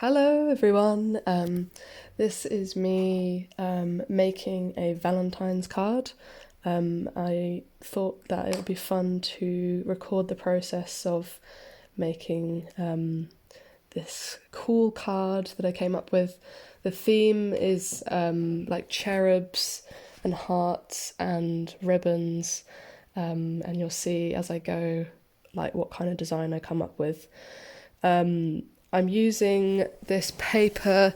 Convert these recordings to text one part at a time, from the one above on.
Hello everyone, this is me making a Valentine's card. I thought that it would be fun to record the process of making this cool card that I came up with. The theme is like cherubs and hearts and ribbons, and you'll see as I go like what kind of design I come up with. I'm using this paper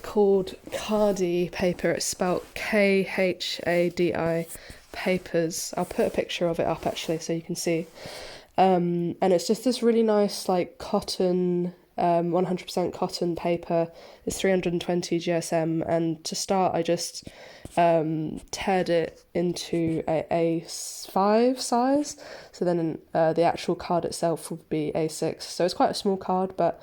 called Khadi paper. It's spelled Khadi papers. I'll put a picture of it up actually so you can see. And it's just this really nice like cotton, 100% cotton paper. It's 320 GSM, and to start I just teared it into a A5 size, so then the actual card itself would be A6. So it's quite a small card, but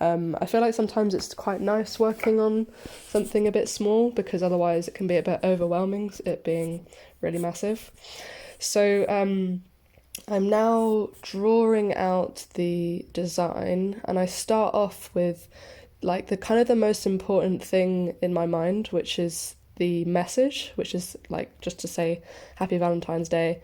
I feel like sometimes it's quite nice working on something a bit small because otherwise it can be a bit overwhelming, it being really massive. So I'm now drawing out the design, and I start off with like the most important thing in my mind, which is the message, which is like just to say Happy Valentine's Day.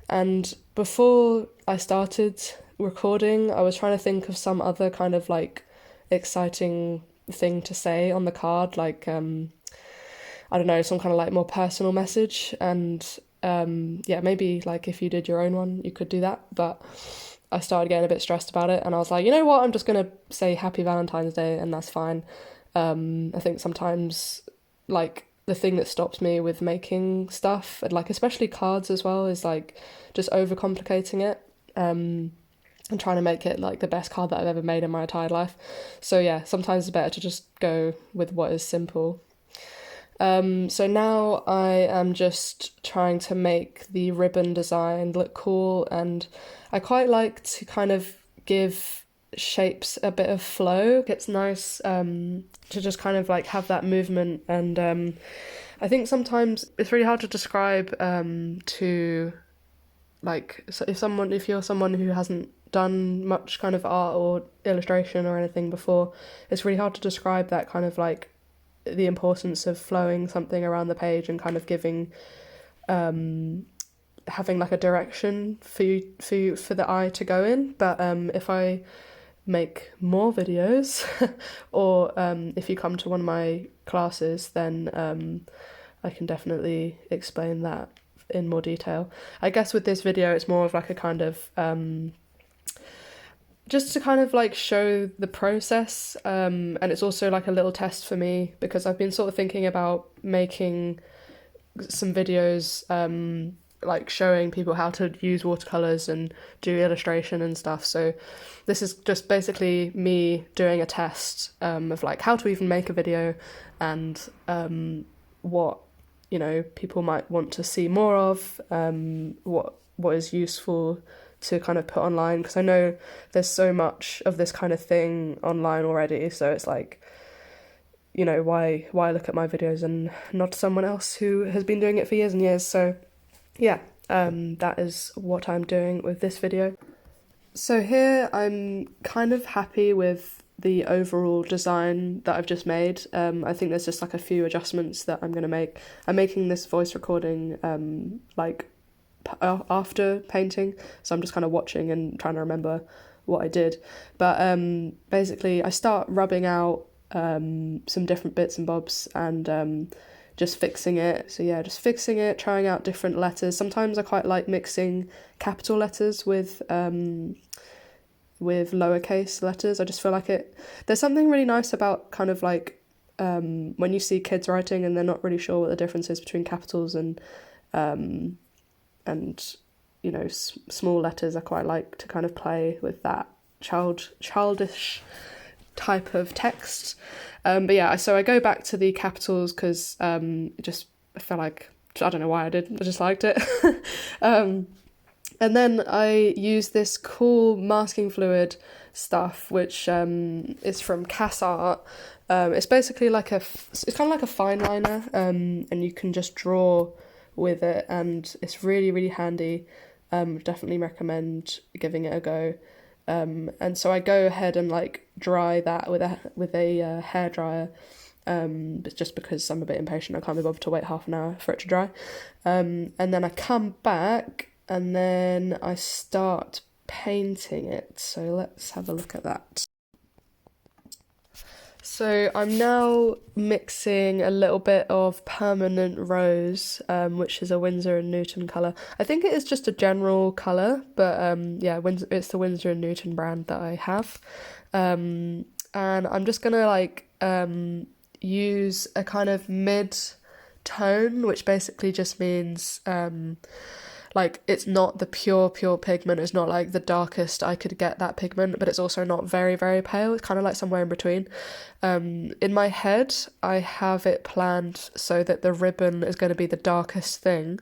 And before I started recording, I was trying to think of some other kind of like exciting thing to say on the card, like I don't know, some kind of like more personal message. And yeah, maybe like if you did your own one you could do that, but I started getting a bit stressed about it, and I was like, you know what, I'm just gonna say Happy Valentine's Day and that's fine. I think sometimes like the thing that stops me with making stuff, and like especially cards as well, is like just overcomplicating it and trying to make it like the best card that I've ever made in my entire life. So yeah, sometimes it's better to just go with what is simple. So now I am just trying to make the ribbon design look cool, and I quite like to kind of give shapes a bit of flow. It's nice to just kind of like have that movement, and I think sometimes it's really hard to describe to like, so if you're someone who hasn't done much kind of art or illustration or anything before, it's really hard to describe that kind of like the importance of flowing something around the page and kind of giving having like a direction for the eye to go in. But if I make more videos or if you come to one of my classes, then I can definitely explain that in more detail. I guess with this video it's more of like a kind of just to kind of like show the process, and it's also like a little test for me because I've been sort of thinking about making some videos like showing people how to use watercolours and do illustration and stuff. So this is just basically me doing a test of like how to even make a video, and what, you know, people might want to see more of, what is useful to kind of put online, because I know there's so much of this kind of thing online already, so it's like, you know, why look at my videos and not someone else who has been doing it for years and years. So yeah, that is what I'm doing with this video. So here I'm kind of happy with the overall design that I've just made. I think there's just like a few adjustments that I'm going to make. I'm making this voice recording like after painting, so I'm just kind of watching and trying to remember what I did. But basically I start rubbing out some different bits and bobs and just fixing it. So yeah, just fixing it, trying out different letters. Sometimes I quite like mixing capital letters with lowercase letters. I just feel like there's something really nice about kind of like when you see kids writing and they're not really sure what the difference is between capitals and you know, small letters. I quite like to kind of play with that childish type of text. But yeah, so I go back to the capitals because I felt like, I don't know why I just liked it. And then I use this cool masking fluid stuff, which is from Cass Art. It's basically like it's kind of like a fineliner, and you can just draw with it, and it's really, really handy. Definitely recommend giving it a go. And so I go ahead and like dry that with a hairdryer, but just because I'm a bit impatient, I can't be bothered to wait half an hour for it to dry. And then I come back and then I start painting it. So let's have a look at that. So I'm now mixing a little bit of permanent rose, which is a Windsor and Newton colour. I think it is just a general colour, but yeah, it's the Windsor and Newton brand that I have. And I'm just gonna like use a kind of mid tone, which basically just means like it's not the pure pigment, it's not like the darkest I could get that pigment, but it's also not very pale. It's kind of like somewhere in between. In my head I have it planned so that the ribbon is going to be the darkest thing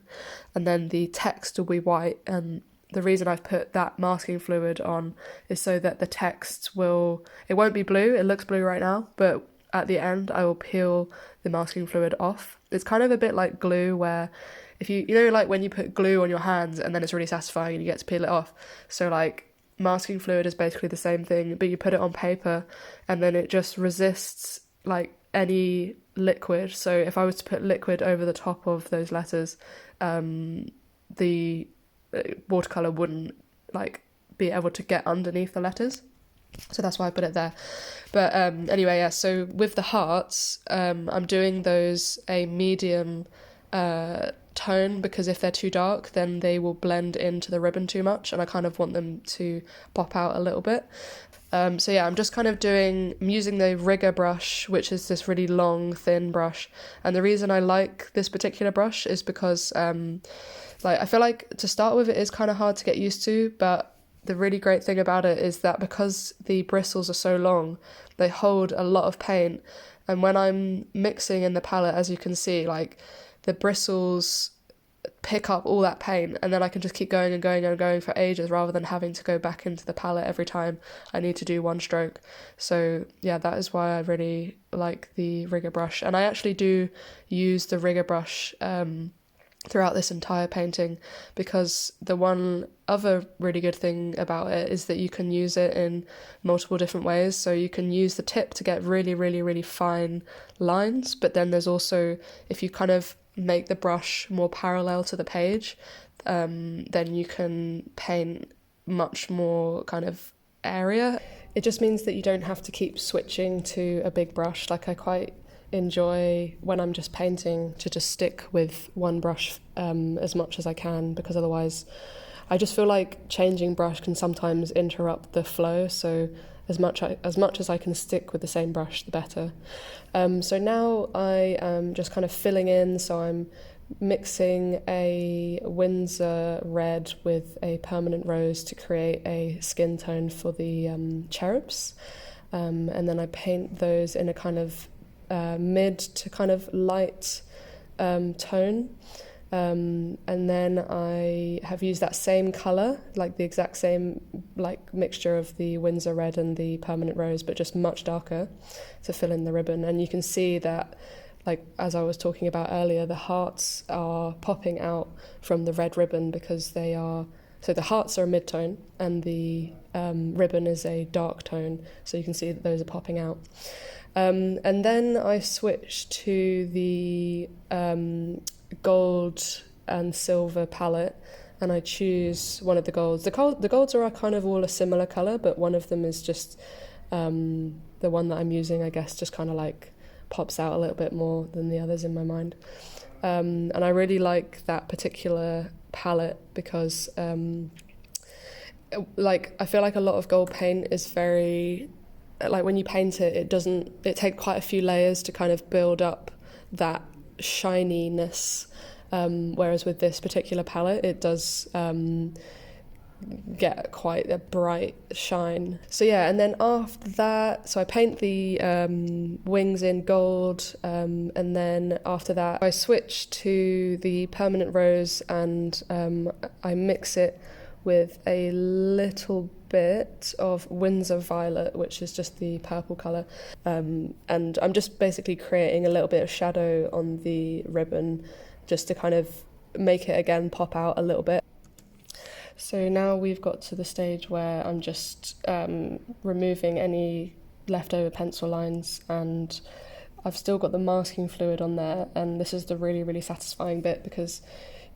and then the text will be white, and the reason I've put that masking fluid on is so that the text it won't be blue, it looks blue right now, but at the end I will peel the masking fluid off. It's kind of a bit like glue, where if you know like when you put glue on your hands and then it's really satisfying and you get to peel it off. So like masking fluid is basically the same thing, but you put it on paper and then it just resists like any liquid. So if I was to put liquid over the top of those letters, the watercolour wouldn't like be able to get underneath the letters. So that's why I put it there. But anyway, yeah, so with the hearts, I'm doing those a medium tone, because if they're too dark then they will blend into the ribbon too much and I kind of want them to pop out a little bit. So yeah, I'm just kind of I'm using the rigger brush, which is this really long thin brush, and the reason I like this particular brush is because like I feel like to start with it is kind of hard to get used to, but the really great thing about it is that because the bristles are so long, they hold a lot of paint, and when I'm mixing in the palette, as you can see, like the bristles pick up all that paint, and then I can just keep going and going and going for ages rather than having to go back into the palette every time I need to do one stroke. So yeah, that is why I really like the rigger brush, and I actually do use the rigger brush throughout this entire painting, because the one other really good thing about it is that you can use it in multiple different ways. So you can use the tip to get really fine lines, but then there's also, if you kind of make the brush more parallel to the page, then you can paint much more kind of area. It just means that you don't have to keep switching to a big brush. Like I quite enjoy when I'm just painting to just stick with one brush as much as I can, because otherwise I just feel like changing brush can sometimes interrupt the flow. So as much as I can stick with the same brush, the better. So now I am just kind of filling in, so I'm mixing a Windsor red with a permanent rose to create a skin tone for the cherubs, and then I paint those in a kind of mid to kind of light tone, and then I have used that same colour, like the exact same like mixture of the Windsor red and the permanent rose, but just much darker, to fill in the ribbon. And you can see that, like as I was talking about earlier, the hearts are popping out from the red ribbon because so the hearts are a mid-tone and the ribbon is a dark tone, so you can see that those are popping out. And then I switched to the gold and silver palette, and I choose one of the golds. The golds are kind of all a similar colour, but one of them is just the one that I'm using, I guess, just kind of like pops out a little bit more than the others in my mind. And I really like that particular palette because like I feel like a lot of gold paint is very, like when you paint it takes quite a few layers to kind of build up that shininess, whereas with this particular palette it does get quite a bright shine. So yeah, and then after that, so I paint the wings in gold, and then after that I switch to the permanent rose, and I mix it with a little bit of Windsor violet, which is just the purple colour, and I'm just basically creating a little bit of shadow on the ribbon just to kind of make it again pop out a little bit. So now we've got to the stage where I'm just removing any leftover pencil lines, and I've still got the masking fluid on there, and this is the really, really satisfying bit because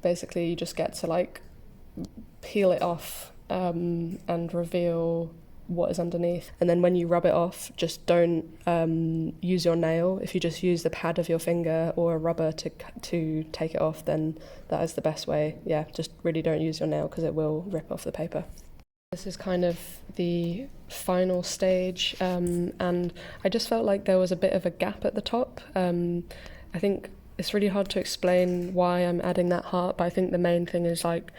basically you just get to like peel it off and reveal what is underneath. And then when you rub it off, just don't use your nail. If you just use the pad of your finger or a rubber to take it off, then that is the best way. Yeah, just really don't use your nail because it will rip off the paper. This is kind of the final stage, and I just felt like there was a bit of a gap at the top. I think it's really hard to explain why I'm adding that heart, but I think the main thing is like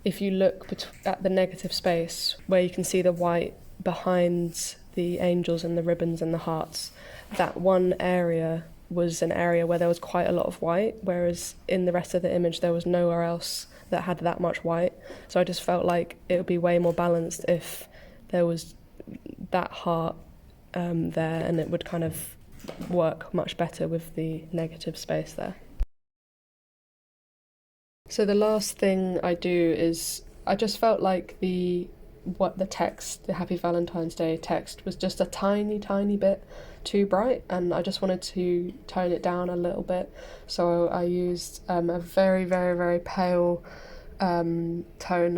if you look at the negative space where you can see the white behind the angels and the ribbons and the hearts, that one area was an area where there was quite a lot of white, whereas in the rest of the image there was nowhere else that had that much white. So I just felt like it would be way more balanced if there was that heart there, and it would kind of work much better with the negative space there. So the last thing I do is I just felt like the text, the Happy Valentine's Day text, was just a tiny, tiny bit too bright, and I just wanted to tone it down a little bit. So I used a very, very, very pale tone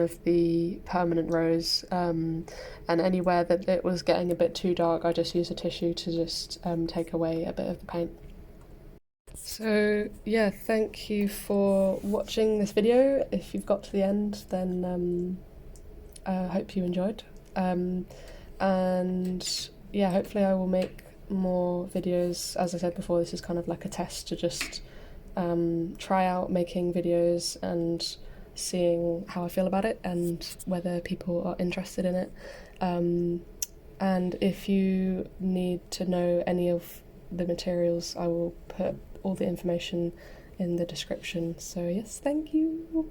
of the permanent rose, and anywhere that it was getting a bit too dark, I just used a tissue to just take away a bit of the paint. So yeah, thank you for watching this video. If you've got to the end, then I hope you enjoyed. And yeah, hopefully I will make more videos. As I said before, this is kind of like a test to just try out making videos and seeing how I feel about it and whether people are interested in it. And if you need to know any of the materials, I will put all the information in the description. So yes, thank you.